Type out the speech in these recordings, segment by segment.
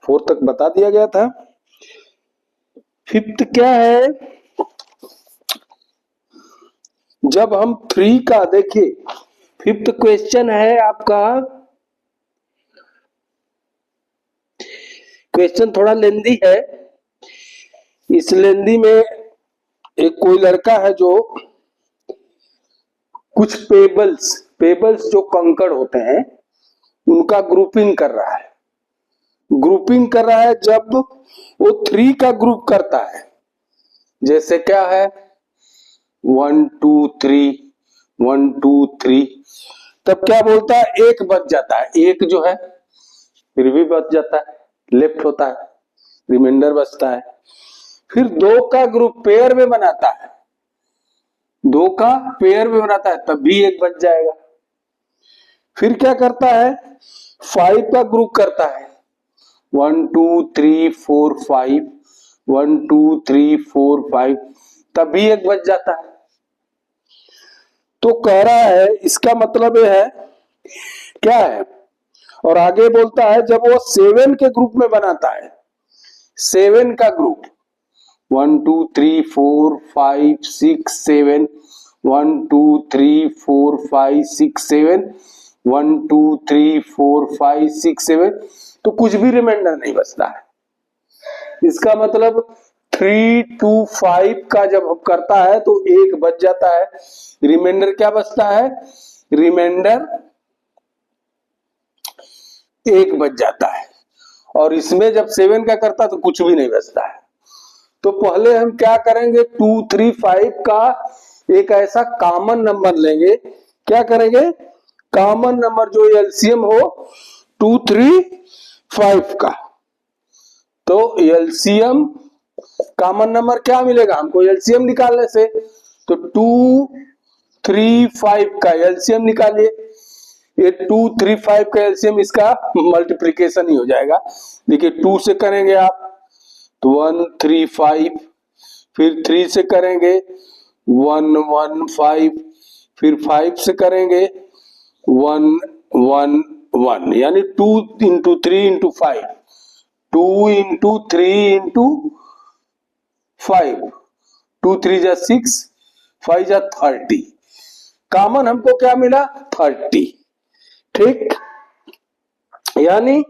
4 तक बता दिया गया था। फिफ्थ क्या है, जब हम 3 का देखिए, फिफ्थ क्वेश्चन है आपका, क्वेश्चन थोड़ा लेंदी है। इस लेंदी में एक कोई लड़का है जो कुछ पेबल्स जो कंकड़ होते हैं उनका ग्रुपिंग कर रहा है। जब वो 3 का ग्रुप करता है, जैसे क्या है 1 2 3 1 2 3, तब क्या बोलता है, एक बच जाता है, एक जो है फिर भी बच जाता है, लेफ्ट होता है, रिमाइंडर बचता है। फिर 2 का ग्रुप पेयर में बनाता है, 2 का पेयर में बनाता है, तब भी एक बच जाएगा। फिर क्या करता है, 5 का ग्रुप करता है, 1 2 3 4 5, 1 2 3 4 5, तब भी एक बच जाता है। तो कह रहा है, इसका मतलब यह है क्या है, और आगे बोलता है जब वो 7 के ग्रुप में बनाता है, 7 का ग्रुप 1 2 3 4 5 6 7, 1 2 3 4 5 6 7, 1 2 3 4 5 6 7, तो कुछ भी रिमाइंडर नहीं बचता है। इसका मतलब 3 2 5 का जब हम करता है तो एक बच जाता है, रिमाइंडर क्या बचता है, रिमाइंडर एक बच जाता है। और इसमें जब 7 का करता तो कुछ भी नहीं बचता है। तो पहले हम क्या करेंगे, 2 3 5 का एक ऐसा कॉमन नंबर लेंगे, क्या करेंगे, कॉमन नंबर जो एलसीएम हो 2 3 5 का। तो एलसीएम कॉमन नंबर क्या मिलेगा हमको, एलसीएम निकालने से, तो 2 3 5 का एलसीएम निकालिए। ये 2 3 5 का एलसीएम इसका मल्टीप्लिकेशन ही हो जाएगा। देखिए 2 से करेंगे आप तो 1 3 5, फिर 3 से करेंगे 1 1 5, फिर 5 से करेंगे 1 1 1, यानी 2 इंटू 3 इंटू 5, 2 इंटू 3 इंटू 5, 2 3 जा 6, 5 जा 30, कॉमन हमको क्या मिला 30। ठीक, यानी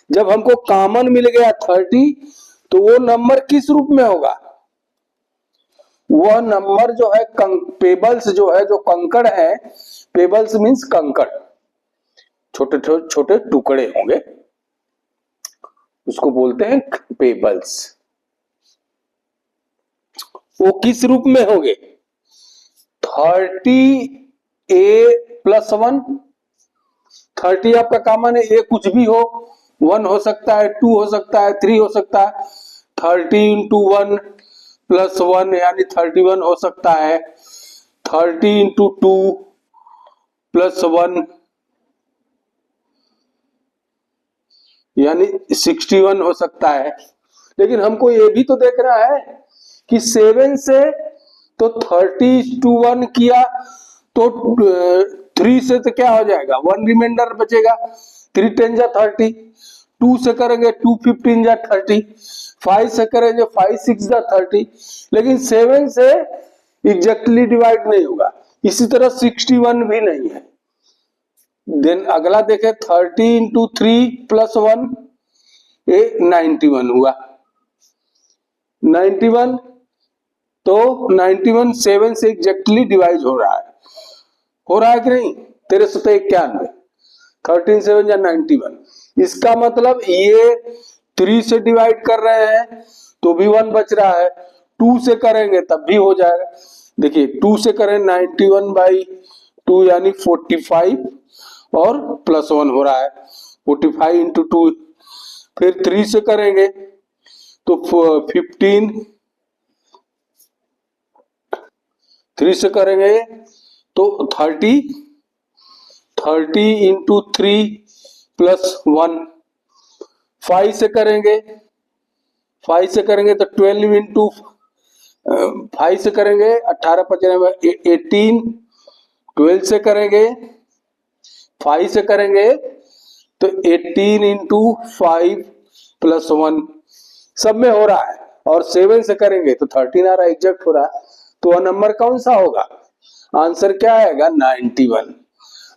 जब हमको कॉमन मिल गया 30, तो वो नंबर किस रूप में होगा, वह नंबर जो है पेबल्स जो है, जो कंकड़ है, पेबल्स मींस कंकड़, छोटे छोटे टुकड़े होंगे, उसको बोलते हैं पेबल्स। वो किस रूप में होंगे, 30a+1, 30 आपका कॉमन है, ए कुछ भी हो, 1 हो सकता है, 2 हो सकता है, 3 हो सकता है, 30 इंटू 1 प्लस 1 यानी 31 हो सकता है, 30 इंटू 2 प्लस 1 यानी 61 हो सकता है। लेकिन हमको ये भी तो देखना है कि 7 से तो 30:1 किया तो 3 से तो क्या हो जाएगा, 1 रिमाइंडर बचेगा, 3 10 जा 30, 2 से करेंगे 2 15 जा 30, 5 से करेंगे 5 6 जा 30, लेकिन 7 से एग्जैक्टली डिवाइड नहीं होगा, इसी तरह 61 भी नहीं है। देन अगला देखें 30 इंटू 3 प्लस 1, ये 91 हुआ, 91, तो 91 7 से एग्जैक्टली डिवाइड हो रहा है कि नहीं, 1391, 13 7 या 91। इसका मतलब ये 3 से डिवाइड कर रहे हैं तो भी 1 बच रहा है, 2 से करेंगे तब भी हो जाएगा। देखिए 2 से करें 91/2 यानी 45 और प्लस 1 हो रहा है, 45 इंटू 2, फिर 3 से करेंगे तो 15, 3 से करेंगे तो 30 इंटू 3 प्लस 1, 5 से करेंगे तो 12 इंटू 5 से करेंगे 18 55 18, 12 से करेंगे 5 से करेंगे तो 18 इंटू 5 +1 सब में हो रहा है, और 7 से करेंगे तो 13 आ रहा है, एग्जैक्ट हो रहा है। तो वह नंबर कौन सा होगा? आंसर क्या आएगा? 91।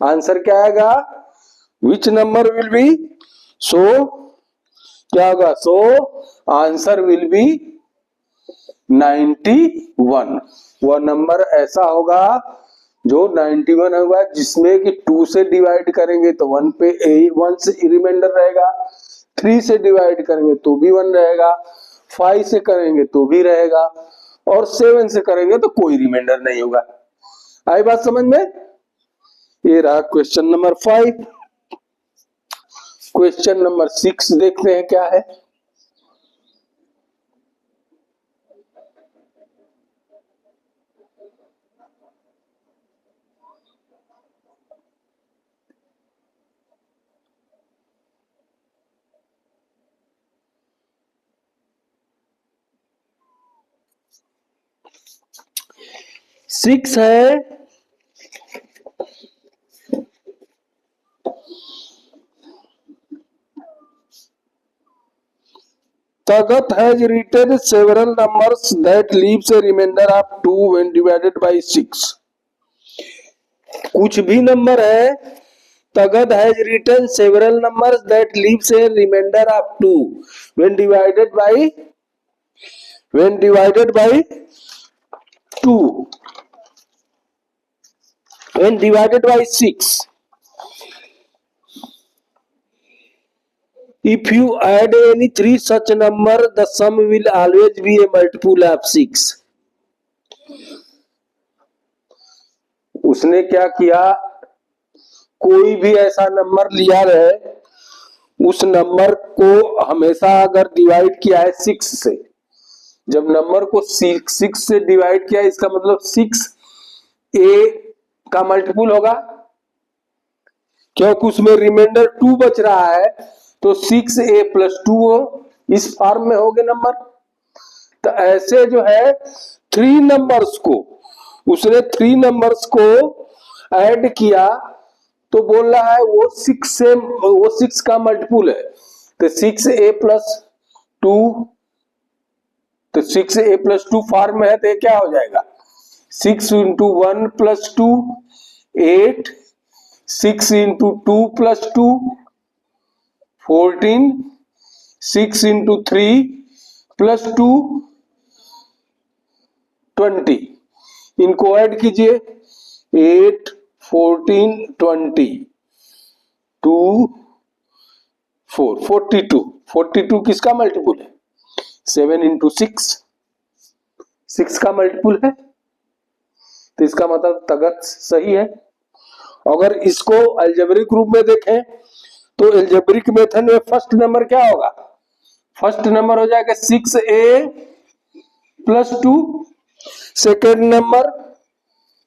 आंसर क्या आएगा? Which number will be? So क्या होगा? So answer will be 91। वह नंबर ऐसा होगा जो 91 होगा, जिसमें कि 2 से डिवाइड करेंगे तो 1 पे 1 से रिमाइंडर रहेगा, 3 से डिवाइड करेंगे तो भी 1 रहेगा, 5 से करेंगे तो भी रहेगा, और 7 से करेंगे तो कोई रिमाइंडर नहीं होगा। आई बात समझ में? ये रहा क्वेश्चन नंबर 5। क्वेश्चन नंबर 6 देखते हैं क्या है। सिक्स है, Tagat has written several numbers that leaves a remainder of 2 when divided by 6. कुछ भी नंबर है, Tagat has written several numbers that leaves a remainder of 2 when divided by 2 when divided by 6. If you add any 3 such number, the sum will always be a multiple of 6. उसने क्या किया? कोई भी ऐसा number लिया है, उस number को हमेशा अगर डिवाइड किया है 6 से, जब नंबर को 6 से डिवाइड किया, इसका मतलब 6a का मल्टीपुल होगा, क्योंकि उसमें रिमाइंडर 2 बच रहा है, तो 6a + 2 इस फॉर्म में हो गए नंबर। तो ऐसे जो है 3 नंबर्स को, उसने 3 नंबर्स को ऐड किया, तो बोल रहा है वो 6 का मल्टीपुल है, तो 6a + 2, तो 6a + 2 फॉर्म में है, तो ये क्या हो जाएगा? 6 × 1 + 2 8, 6 × 2 + 2 14, 6 × 3 + 2 20। इनको ऐड कीजिए, 8 14 20 2 4 42। 42 किसका मल्टीपुल है? 7 × 6 6 का मल्टीपुल है, तो इसका मतलब तगत सही है। अगर इसको अलजेब्रिक रूप में देखें तो अलजेब्रिक मेथड में फर्स्ट नंबर क्या होगा? फर्स्ट नंबर हो जाएगा 6a + 2, second number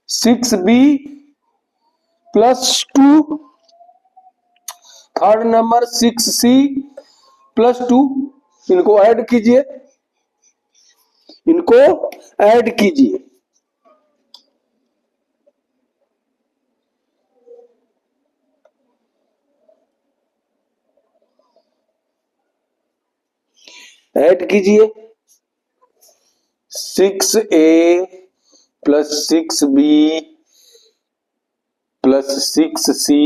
6b + 2, third number 6c + 2। इनको ऐड कीजिए, इनको ऐड कीजिए, ऐड कीजिए। 6a + 6b + 6c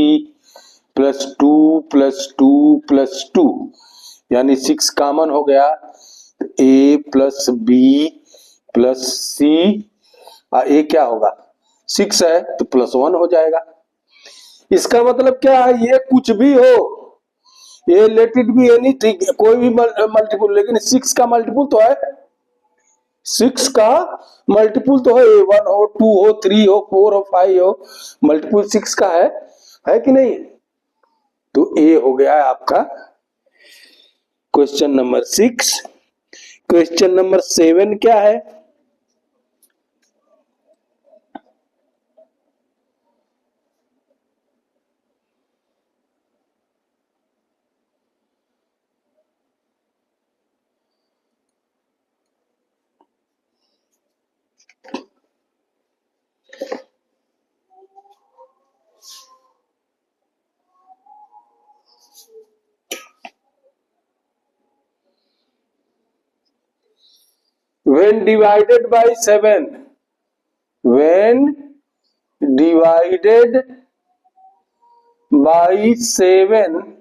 + 2 + 2 + 2, यानी 6 कॉमन हो गया, a + b + c, a क्या होगा? 6 है तो +1 हो जाएगा। इसका मतलब क्या है? ये कुछ भी हो, ये लेट इट बी एनीथिंग, कोई भी मल्टीपुल, लेकिन 6 का मल्टीपुल तो है, 6 का मल्टीपुल तो है, 1 हो, 2 हो, 3 हो, 4 हो, 5 हो, मल्टीपुल 6 का है कि नहीं? तो ए हो गया आपका क्वेश्चन नंबर 6। क्वेश्चन नंबर 7 क्या है? when divided by 7, when divided by 7,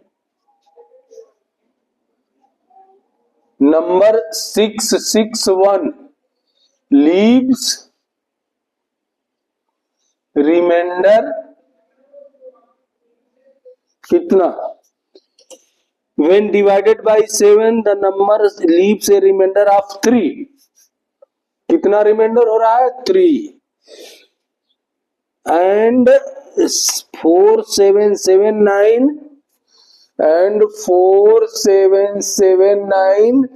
number 661 leaves remainder कितना? When divided by 7, the number leaves a remainder of 3. कितना रिमाइंडर हो रहा है? 3. And 4779 and 4779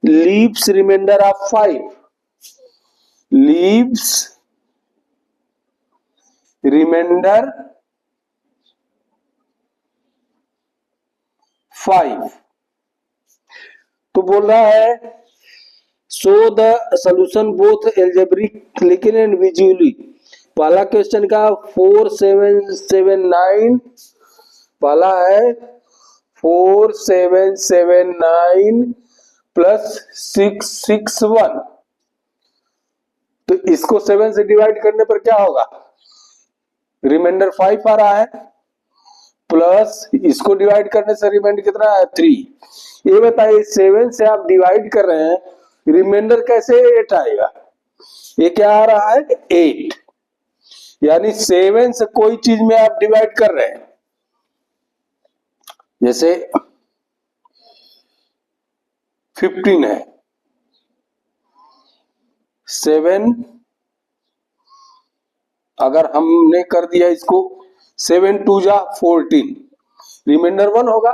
leaves remainder of 5. Leaves remainder 5. तो बोल रहा है show the solution both algebraically and visually. पहला क्वेश्चन का 4779, पहला है 4779 प्लस 661. तो इसको 7 से डिवाइड करने पर क्या होगा? रिमाइंडर 5 आ रहा है, प्लस इसको डिवाइड करने से रिमाइंडर कितना है? 3. ये बताइए 7 से आप डिवाइड कर रहे हैं, रिमाइंडर कैसे 8 आएगा? ये क्या आ रहा है? 8. यानी 7 से कोई चीज में आप डिवाइड कर रहे हैं, जैसे 15 है, 7 अगर हमने कर दिया इसको 7 2 जा 14, रिमाइंडर 1 होगा.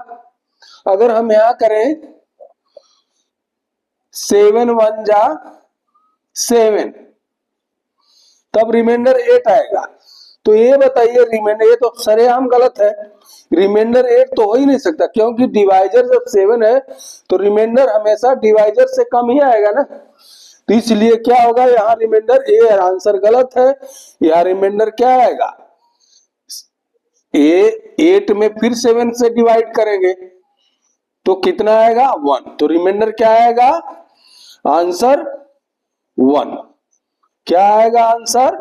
अगर हम यहां करें 7 1 जा 7, तब रिमाइंडर 8 आएगा. तो ये बताइए रिमाइंडर, ये तो सरेआम गलत है. रिमाइंडर 8 तो हो ही नहीं सकता, क्योंकि डिवाइजर जब 7 है तो रिमाइंडर हमेशा डिवाइजर से कम ही आएगा ना. तो इसलिए क्या होगा यहाँ रिमाइंडर, ये आंसर गलत है. यहाँ रिमाइंडर क्या आएगा? 8 में फिर 7 से डिवाइड करेंगे तो कितना आएगा? 1. तो रिमाइंडर क्या आएगा? आंसर 1. क्या आएगा आंसर?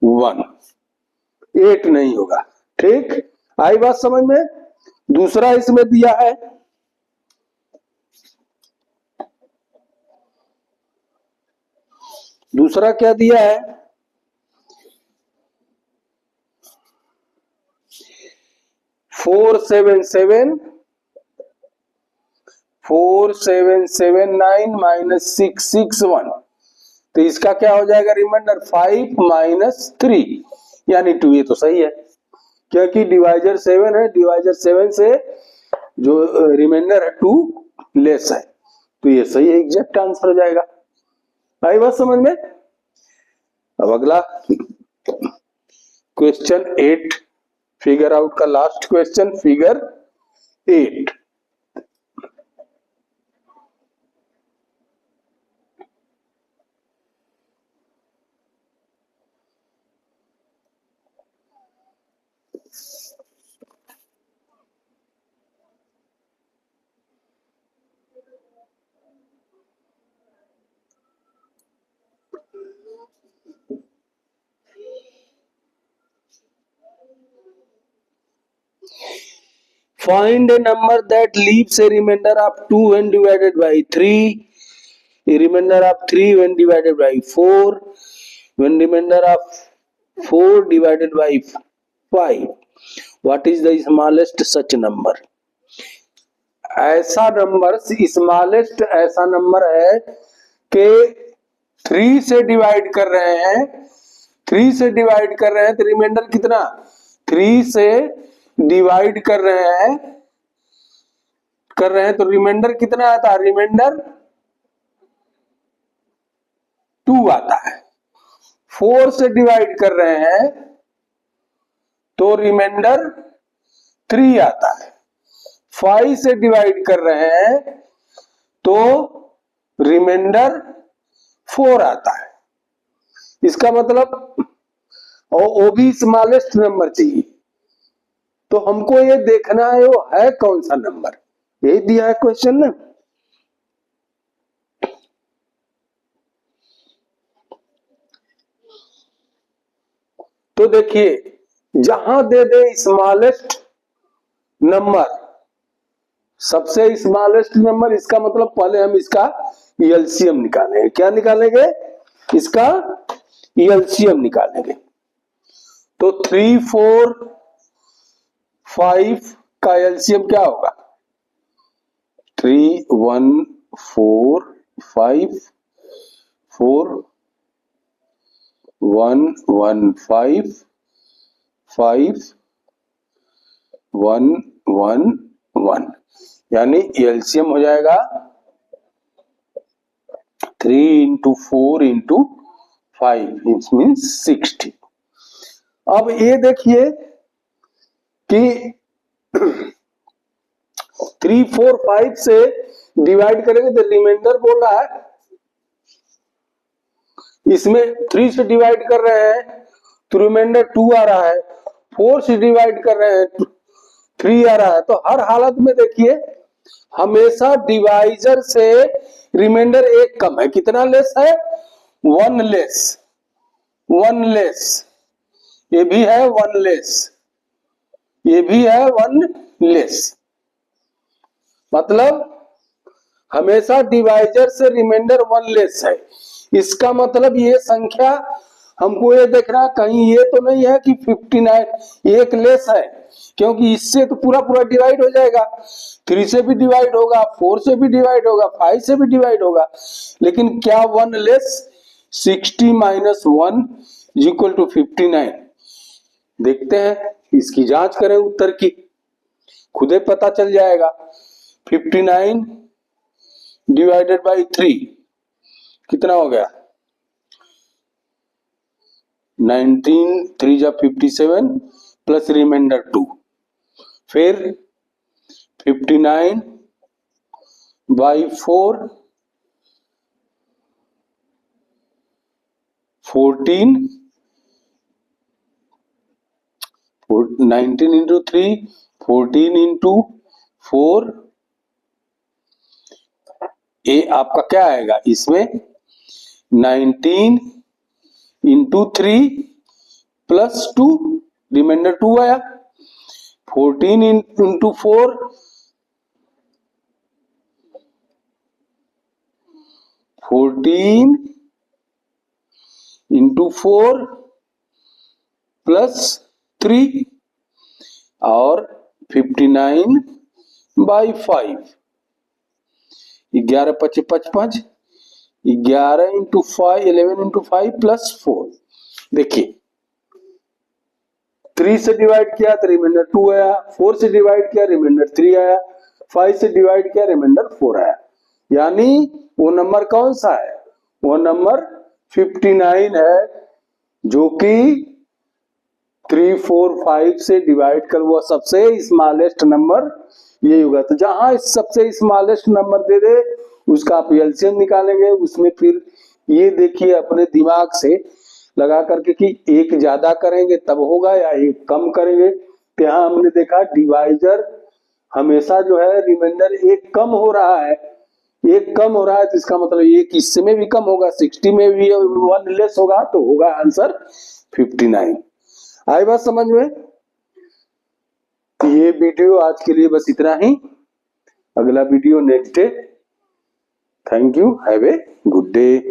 1. 8 नहीं होगा. ठीक, आई बात समझ में? दूसरा इसमें दिया है दूसरा क्या दिया है? 4779 माइनस 661. तो इसका क्या हो जाएगा? रिमाइंडर 5 माइनस 3 यानी 2. ये तो सही है, क्योंकि डिवाइजर 7 है, डिवाइजर 7 से जो रिमाइंडर है 2 लेस है. तो ये सही है, एग्जैक्ट आंसर हो जाएगा. आई बात समझ में? अब अगला क्वेश्चन 8 फिगर आउट का last question, figure 8. Find a number that leaves a remainder of 2 when divided by 3, a remainder of 3 when divided by 4, when remainder of 4 divided by 5. What is the smallest such number? ऐसा number, smallest ऐसा number है कि 3 से divide कर रहे हैं, 3 से divide कर रहे हैं तो रिमाइंडर कितना? 3 से डिवाइड कर रहे हैं तो रिमाइंडर कितना आता है? रिमाइंडर 2 आता है. 4 से डिवाइड कर रहे हैं तो रिमाइंडर 3 आता है. 5 से डिवाइड कर रहे हैं तो रिमाइंडर 4 आता है. इसका मतलब वो भी स्मॉलेस्ट नंबर चाहिए. तो हमको ये देखना है वो है कौन सा नंबर, यही दिया है क्वेश्चन ना. तो देखिए जहां दे दे स्मॉलेस्ट नंबर, सबसे स्मॉलेस्ट नंबर, इसका मतलब पहले हम इसका एलसीएम निकालेंगे। क्या निकालेंगे? इसका एलसीएम निकालेंगे। तो 3, 4, 5 का एलसीएम क्या होगा? 3, 1, 4, 5, 4, 1, 1, 5, 5, 1, 1, 1, यानी एलसीएम हो जाएगा 3 इंटू 4 इंटू 5, इट मीन्स 60। अब ये देखिए कि 3, 4, 5 से डिवाइड करेंगे तो रिमाइंडर बोल रहा है, इसमें 3 से डिवाइड कर रहे हैं तो रिमाइंडर 2 आ रहा है, 4 से डिवाइड कर रहे हैं 3 आ रहा है। तो हर हालत में देखिए हमेशा डिवाइजर से रिमाइंडर 1 कम है। कितना लेस है? 1 लेस, 1 लेस, ये भी है 1 लेस, ये भी है 1 लेस। मतलब हमेशा डिवाइजर से रिमाइंडर 1 लेस है। इसका मतलब ये संख्या हमको ये देखना है कहीं ये तो नहीं है कि 59 एक लेस है, क्योंकि इससे तो पूरा पूरा डिवाइड हो जाएगा। 3 से भी डिवाइड होगा, 4 से भी डिवाइड होगा, 5 से भी डिवाइड होगा, लेकिन क्या 1 लेस? 60 minus 1 equal to 59। देखते हैं, इसकी जांच करें उत्तर की, खुदे पता चल जाएगा। 59 डिवाइडेड बाई 3 कितना हो गया? 19, 3 जा 57 प्लस रिमाइंडर 2, फिर 59 बाई 4 14, 19 इंटू 3 14 इंटू 4, ये आपका क्या आएगा इसमें? 19 इंटू 3 प्लस 2, रिमाइंडर 2 आया। 14 इंटू 4 14 इंटू 4 प्लस 3 और 59 बाई 5, 11 5 55, 11 इंटू 5 11 इंटू 5 प्लस 4। देखिए 3 से डिवाइड किया तो रिमाइंडर 2 आया, 4 से डिवाइड किया रिमाइंडर 3 आया, 5 से डिवाइड किया रिमाइंडर 4 आया। यानी वो नंबर कौन सा है? वो नंबर 59 है, जो कि 3, 4, 5 से डिवाइड कर वो सबसे स्मॉलेस्ट नंबर ये होगा। तो जहां सबसे स्मॉलेस्ट नंबर दे दे उसका आप एलसीएम निकालेंगे। उसमें फिर ये देखिए अपने दिमाग से लगा करके कि एक ज्यादा करेंगे तब होगा या एक कम करेंगे। तो यहाँ हमने देखा डिवाइजर हमेशा जो है रिमाइंडर 1 कम हो रहा है, 1 कम हो रहा है, तो इसका मतलब 1 इसमें भी कम होगा, 60 में भी 1 लेस होगा, तो होगा आंसर 59। आई बात समझ में? ये वीडियो आज के लिए बस इतना ही, अगला video next day. Thank you, have a good day.